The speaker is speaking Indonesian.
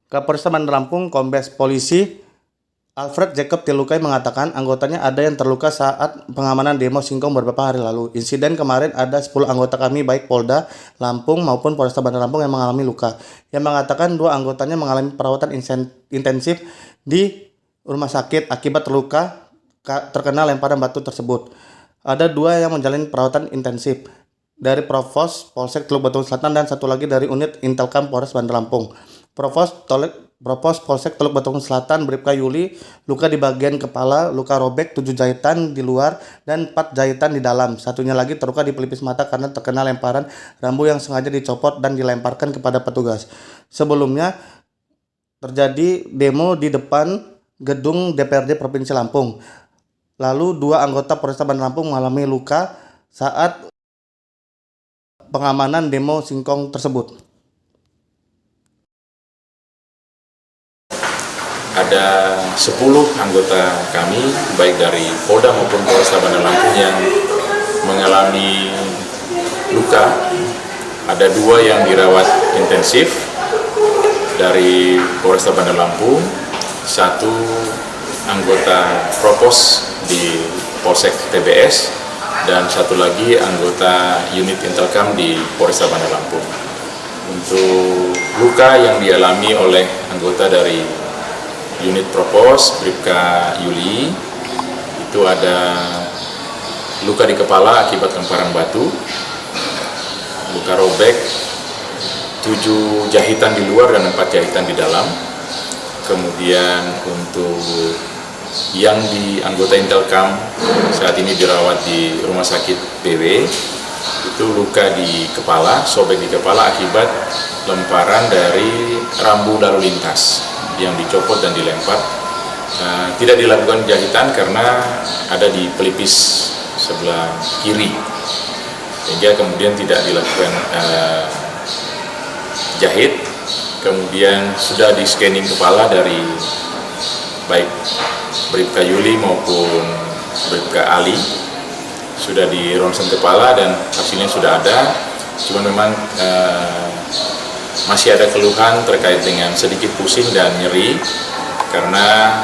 Kapolresta Bandar Lampung, Kombes Polisi Alfred Jacob Tilukai mengatakan anggotanya ada yang terluka saat pengamanan demo singkong beberapa hari lalu. Insiden kemarin ada 10 anggota kami baik Polda Lampung maupun Polresta Bandar Lampung yang mengalami luka. Yang mengatakan 2 anggotanya mengalami perawatan intensif di rumah sakit akibat terluka terkena lemparan batu tersebut. Ada 2 yang menjalani perawatan intensif dari Provos Polsek Teluk Betung Selatan dan satu lagi dari unit Intelkam Polres Bandar Lampung. Provos Polsek Teluk Betung Selatan Bribka Yuli luka di bagian kepala, luka robek 7 jahitan di luar dan 4 jahitan di dalam. Satunya lagi terluka di pelipis mata karena terkena lemparan rambu yang sengaja dicopot dan dilemparkan kepada petugas. Sebelumnya terjadi demo di depan gedung DPRD Provinsi Lampung. Lalu 2 anggota Polresta Bandar Lampung mengalami luka saat pengamanan demo singkong tersebut. Ada 10 anggota kami, baik dari Polda maupun Polresta Bandar Lampung yang mengalami luka. Ada 2 yang dirawat intensif dari Polresta Bandar Lampung, 1 anggota Propos di Polsek TBS, dan 1 lagi anggota unit Intelkam di Polresta Bandar Lampung. Untuk luka yang dialami oleh anggota dari unit Propos Bribka Yuli itu ada luka di kepala akibat lemparan batu, luka robek 7 jahitan di luar dan 4 jahitan di dalam. Kemudian untuk yang di anggota Intelkam saat ini dirawat di rumah sakit BW, itu luka di kepala, sobek di kepala akibat lemparan dari rambu lalu lintas yang dicopot dan dilempar. Tidak dilakukan jahitan karena ada di pelipis sebelah kiri, sehingga kemudian tidak dilakukan jahit. Kemudian sudah di scanning kepala dari baik Bribka Yuli maupun Bribka Ali, sudah di ronsen kepala dan hasilnya sudah ada. Cuma memang masih ada keluhan terkait dengan sedikit pusing dan nyeri karena